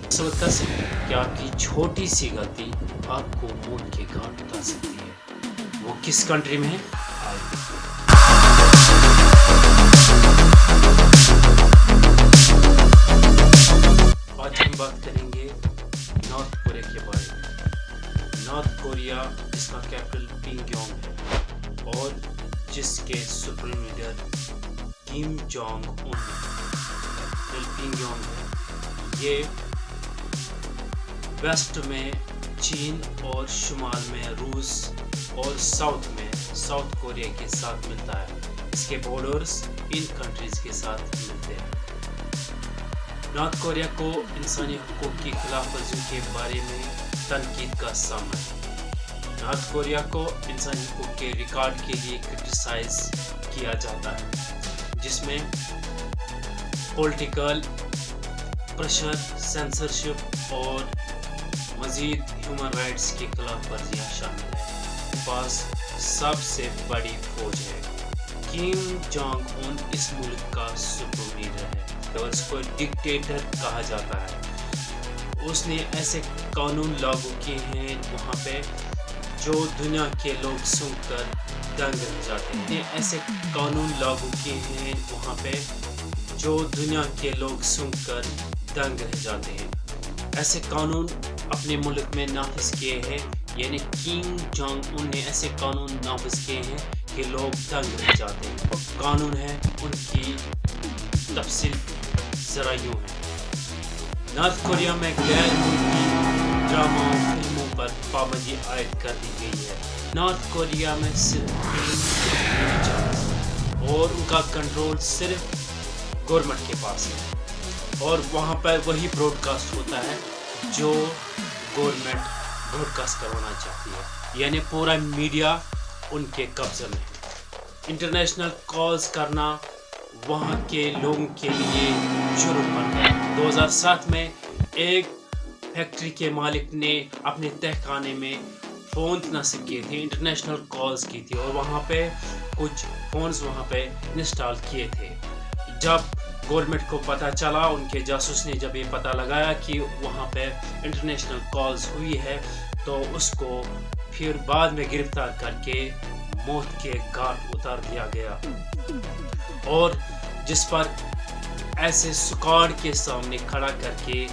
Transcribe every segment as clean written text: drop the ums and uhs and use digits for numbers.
इस वक्त का कि आपकी छोटी सी गलती आपको मौत के घाट उतार सकती है। वो किस कंट्री में है? आज हम बात करेंगे नॉर्थ कोरिया के बारे में। नॉर्थ कोरिया, जिसका कैपिटल पिंगयोंग है और जिसके supreme leader Kim Jong Un capital Pyongyang है। ये वेस्ट में चीन और शुमाल में रूस और साउथ में साउथ कोरिया के साथ मिलता है। इसके बॉर्डर्स इन कंट्रीज के साथ मिलते हैं। नॉर्थ कोरिया को इंसानी हुकूक की खिलाफ वर्जी के बारे में तनकीद का सामना है। नॉर्थ कोरिया को इंसानी हुकूक के रिकॉर्ड के लिए क्रिटिसाइज किया जाता है, जिसमें पॉलिटिकल प्रेशर, सेंसरशिप और मजीद ह्यूमन राइट्स की खिलाफ वर्जियाँ शामिल हैं। पास सबसे बड़ी फौज है। किम जोंग उन इस मुल्क का सुप्रीम लीडर है तो उसको डिक्टेटर कहा जाता है। उसने ऐसे कानून लागू किए हैं वहाँ पे जो दुनिया के लोग सुनकर दंग रह जाते हैं। ऐसे कानून लागू किए हैं वहाँ पे जो दुनिया के लोग सुनकर दंग रह जाते हैं। ऐसे कानून अपने मुल्क में नाफिज किए हैं, यानी किम जोंग उन ने ऐसे कानून नाफिज किए हैं कि लोग दंग रह जाते हैं। कानून है उनकी तफसील ज़रा यूँ है। नॉर्थ कोरिया में गैर मुल्की ड्रामा फिल्मों पर पाबंदी आयद कर दी गई है। नॉर्थ कोरिया में सिर्फ और उनका कंट्रोल सिर्फ गवर्नमेंट के पास है और वहाँ पर वही ब्रॉडकास्ट होता है जो गवर्नमेंट ब्रॉडकास्ट करवाना चाहती है, यानी पूरा मीडिया उनके कब्जे में है। इंटरनेशनल कॉल्स करना वहाँ के लोगों के लिए जुर्म बन गया। 2007 में एक फैक्ट्री के मालिक ने अपने तहखाने में फ़ोन नस्ब किए थे, इंटरनेशनल कॉल्स की थी और वहाँ पे कुछ फ़ोन्स वहाँ पे इंस्टॉल किए थे। जब गवर्नमेंट को पता चला, उनके जासूस ने जब ये पता लगाया कि वहाँ पे इंटरनेशनल कॉल्स हुई है तो उसको फिर बाद में गिरफ्तार करके मौत के घाट उतार दिया गया और जिस पर ऐसे स्क्वाड के सामने खड़ा करके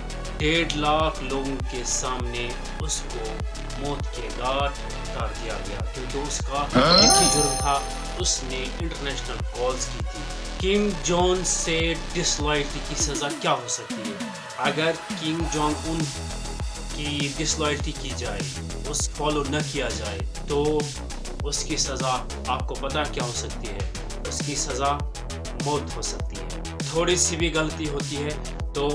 1.5 लाख लोगों के सामने उसको मौत के घाट उतार दिया गया, क्योंकि उसका एक ही जुर्म था, उसने इंटरनेशनल कॉल्स की थी। किम जोंग से डिसलॉयल्टी की सज़ा क्या हो सकती है? अगर किम जोंग उन की डिसलॉयल्टी की जाए, उस फॉलो न किया जाए तो उसकी सज़ा आपको पता क्या हो सकती है? उसकी सज़ा मौत हो सकती है। थोड़ी सी भी गलती होती है तो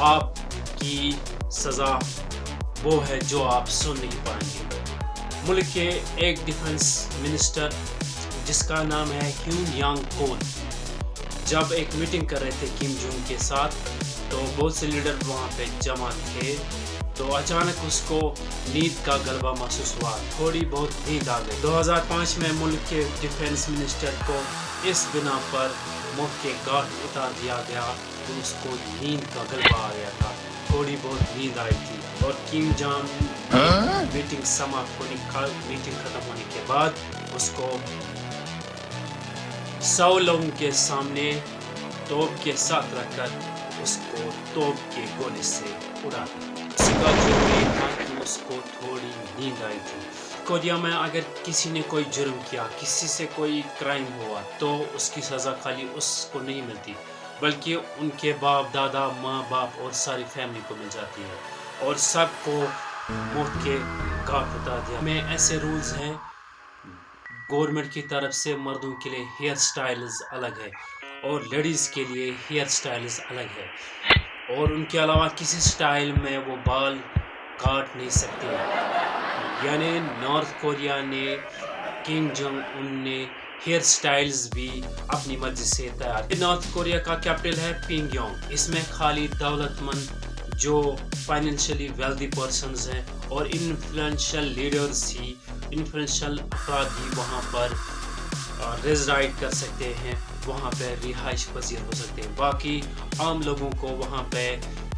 आपकी सज़ा वो है जो आप सुन नहीं पाएंगे। मुल्क के एक डिफेंस मिनिस्टर जिसका नाम है ह्यून यांग कोन जब एक मीटिंग कर रहे थे किम जोंग के साथ तो बहुत से लीडर वहाँ पे जमा थे, तो अचानक उसको नींद का गलबा महसूस हुआ, थोड़ी बहुत नींद आ गई। 2005 में मुल्क के डिफेंस मिनिस्टर को इस बिना पर मौत के घाट उतार दिया गया तो उसको नींद का गलबा आ गया था, थोड़ी बहुत नींद आई थी और किम जोंग मीटिंग समाप्त होने मीटिंग खत्म होने के बाद उसको 100 लोगों के सामने तोप के साथ रखकर उसको तोप के गोले से उड़ा दिया। उसका जुर्म ये था कि उसको थोड़ी नींद आई थी। कोरिया में अगर किसी ने कोई जुर्म किया, किसी से कोई क्राइम हुआ तो उसकी सज़ा खाली उसको नहीं मिलती बल्कि उनके बाप, दादा, माँ बाप और सारी फैमिली को मिल जाती है और सबको मौत के घाट उतार दिया। में ऐसे रूल्स हैं गवर्नमेंट की तरफ से, मर्दों के लिए हेयर स्टाइल्स अलग है और लेडीज़ के लिए हेयर स्टाइल्स अलग है और उनके अलावा किसी स्टाइल में वो बाल काट नहीं सकते। यानी नॉर्थ कोरिया ने किम जोंग उन ने हेयर स्टाइल्स भी अपनी मर्जी से तैयार। नॉर्थ कोरिया का कैपिटल है पिंगयोंग। इसमें खाली दौलतमंद जो फाइनेंशियली वेल्दी पर्सन्स हैं और इन्फ्लुएंशियल लीडर्स ही, इन्फ्लुएंशियल अफराद ही वहाँ पर रेजिडाइट कर सकते हैं, वहाँ पे रिहाइश पजीर हो सकते हैं। बाकी आम लोगों को वहाँ पे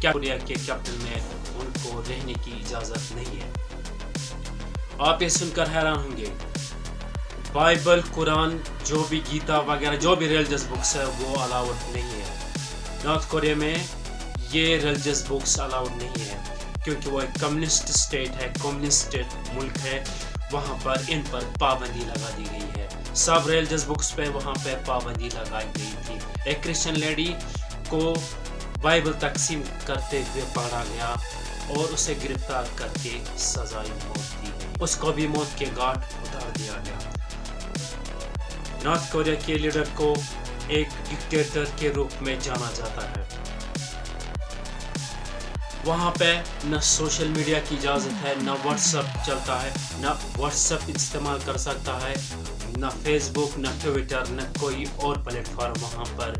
क्या कोरिया के कैपिटल में उनको रहने की इजाज़त नहीं है। आप ये सुनकर हैरान होंगे, बाइबल, कुरान, जो भी गीता वगैरह जो भी रिलीजियस बुक्स है वो अलाउड नहीं है। नॉर्थ कोरिया में ये रिलीजियस बुक्स अलाउड नहीं है क्योंकि वो एक कम्युनिस्ट स्टेट है, कम्युनिस्ट मुल्क है। वहाँ पर इन पर पाबंदी लगा दी गई है। सब रिलीजियस बुक्स पे वहाँ पे पाबंदी लगाई गई थी। एक क्रिश्चियन लेडी को बाइबल तकसीम करते हुए पकड़ा गया और उसे गिरफ्तार करके सजाई मौत दी गई। उसको भी मौत के घाट उतार दिया गया। नॉर्थ कोरिया के लीडर को एक डिक्टेटर के रूप में जाना जाता है। वहाँ पे न सोशल मीडिया की इजाज़त है, न व्हाट्सएप चलता है, न व्हाट्सएप इस्तेमाल कर सकता है, न फेसबुक, न ट्विटर, न कोई और प्लेटफॉर्म। वहाँ पर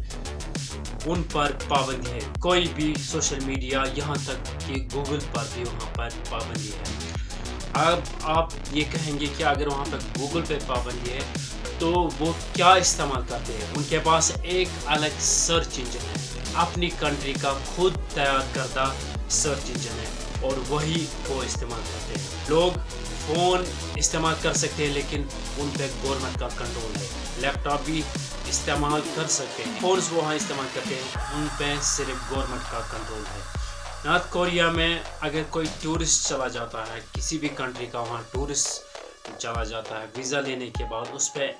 उन पर पाबंदी है। कोई भी सोशल मीडिया, यहाँ तक कि गूगल पर भी वहाँ पर पाबंदी है। अब आप ये कहेंगे कि अगर वहाँ पर गूगल पे पाबंदी है तो वो क्या इस्तेमाल करते हैं? उनके पास एक अलग सर्च इंजन है, अपनी कंट्री का खुद तैयार करदा सर्च इंजन है और वही वो इस्तेमाल करते हैं। लोग फ़ोन इस्तेमाल कर सकते हैं लेकिन उन पर गवर्नमेंट का कंट्रोल है। लैपटॉप भी इस्तेमाल कर सकते हैं, फ़ोन्स वो वहाँ इस्तेमाल करते हैं, उन पर सिर्फ गवर्नमेंट का कंट्रोल है। नॉर्थ कोरिया में अगर कोई टूरिस्ट चला जाता है, किसी भी कंट्री का वहाँ टूरिस्ट चला जाता है, वीज़ा लेने के बाद उस पर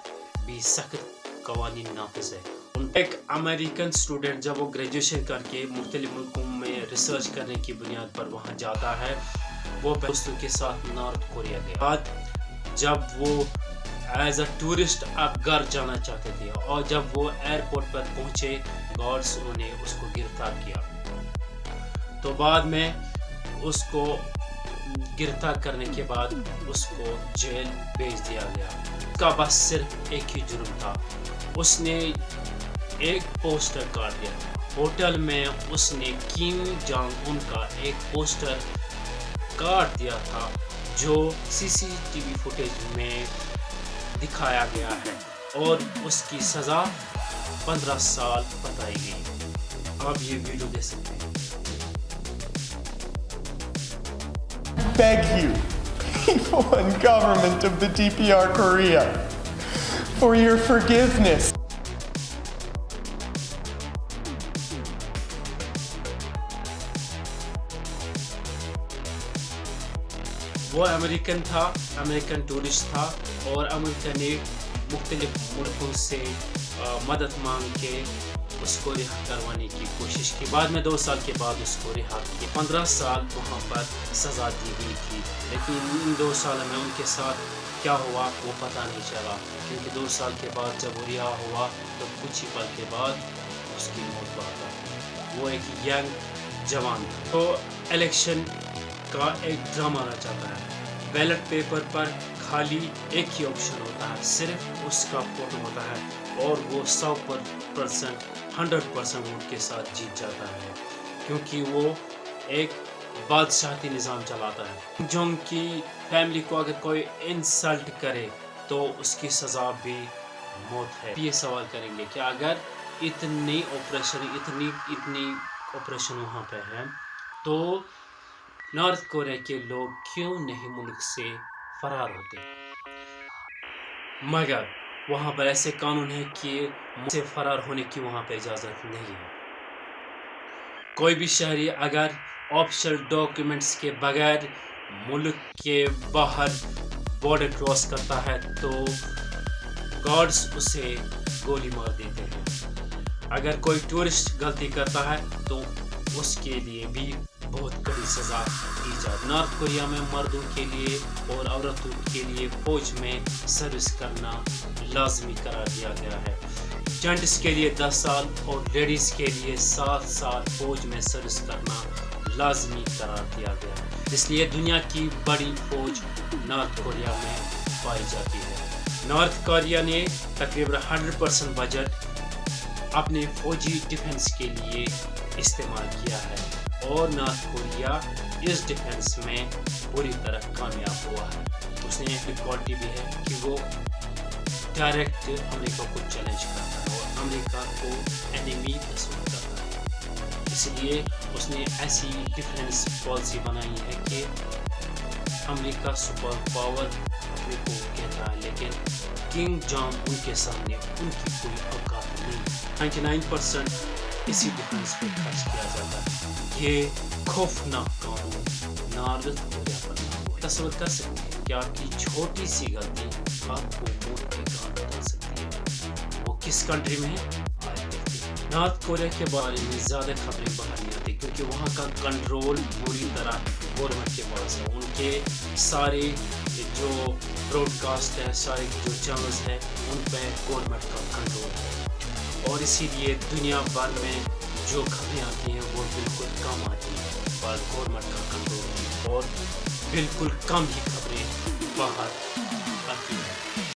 भी सख्त कवानीन नाफिज है। एक अमेरिकन स्टूडेंट जब वो ग्रेजुएशन करके मुख्तलिफ मुल्कों में रिसर्च करने की बुनियाद पर वहाँ जाता है, वो दोस्तों के साथ नॉर्थ कोरिया गया। बाद जब वो एज अ टूरिस्ट अब घर जाना चाहते थे और जब वो एयरपोर्ट पर पहुँचे, गार्ड्स उन्होंने उसको गिरफ्तार किया। तो बाद में उसको गिरफ्तार करने के बाद उसको जेल भेज दिया गया। उसका बस सिर्फ एक ही जुर्म था, उसने एक पोस्टर काट दिया था। होटल में उसने किम जोंग उन का एक पोस्टर काट दिया था जो सीसीटीवी फुटेज में दिखाया गया है और उसकी सज़ा 15 साल बताई गई। आप ये वीडियो देख सकते हैं। Beg you, people and government of the DPR Korea, for your forgiveness. वो अमेरिकन था, अमेरिकन टूरिस्ट था और अमेरिका ने मुख्तलिफ मुल्कों से मदद मांग के उसको रिहा करवाने की कोशिश की। बाद में 2 साल के बाद उसको रिहा किया। 15 साल वहाँ पर सज़ा दी गई थी, लेकिन इन 2 साल में उनके साथ क्या हुआ वो पता नहीं चला, क्योंकि 2 साल के बाद जब वो रिहा हुआ तो कुछ ही पल के बाद उसकी मौत हुआ था। वो एक यंग जवान था। तो इलेक्शन का एक ड्रामा रचाता है। बैलेट पेपर पर खाली एक ही ऑप्शन होता है, सिर्फ उसका फोटो होता है और वो 100% वोट के साथ जीत जाता है, क्योंकि वो एक बादशाही निज़ाम चलाता है। जोंग की फैमिली को अगर कोई इंसल्ट करे तो उसकी सज़ा भी मौत है। ये सवाल करेंगे कि अगर इतनी ऑपरेशन वहाँ पे है तो नॉर्थ कोरिया के लोग क्यों नहीं मुल्क से फरार होते? मगर वहाँ पर ऐसे कानून है कि से फरार होने की वहाँ पे इजाज़त नहीं है। कोई भी शहरी अगर ऑफिशियल डॉक्यूमेंट्स के बगैर मुल्क के बाहर बॉर्डर क्रॉस करता है तो गार्ड्स उसे गोली मार देते हैं। अगर कोई टूरिस्ट गलती करता है तो उसके लिए भी बहुत कड़ी सज़ा दी जाती। नॉर्थ कोरिया में मर्दों के लिए और औरतों के लिए फ़ौज में सर्विस करना लाजमी करार दिया गया है। जेंट्स के लिए 10 साल और लेडीज़ के लिए 7 साल फ़ौज में सर्विस करना लाजमी करार दिया गया है। इसलिए दुनिया की बड़ी फ़ौज नॉर्थ कोरिया में पाई जाती है। नॉर्थ कोरिया ने तकरीबन 100% बजट अपने फ़ौजी डिफेंस के लिए इस्तेमाल किया है और नॉर्थ कोरिया इस डिफेंस में पूरी तरह कामयाब हुआ है। उसने एक क्वालिटी भी है कि वो डायरेक्ट अमेरिका को चैलेंज करता है और अमेरिका को एनिमी पसंद करता है। اس لیے اس نے ایسی ڈیفینس پالیسی بنائی ہے کہ امریکہ سپر پاور اپنے کو کہتا ہے لیکن کنگ جان ان کے سامنے ان کی کوئی اوقات نہیں. 99% اسی ڈیفینس پہ خرچ کیا جاتا ہے. یہ خوفناک قانون نارتھ کوریا پر لاگو ہے. تصور کر سکتے ہیں کہ آپ کی چھوٹی سی غلطی آپ کو موت کے گھاٹ ڈال سکتی ہے. وہ کس کنٹری میں ہے؟ نارتھ کوریا کے بارے میں زیادہ خبریں باہر نہیں آتی کیونکہ وہاں کا کنٹرول پوری طرح گورنمنٹ کے پاس ہے. ان کے سارے جو براڈ کاسٹ ہے، سارے جو چینلز ہیں، ان پہ گورنمنٹ کا کنٹرول ہے. اور اسی لیے دنیا بھر میں جو خبریں آتی ہیں وہ بالکل کم آتی ہیں، پر گورنمنٹ کا کنٹرول ہے اور بالکل کم ہی خبریں باہر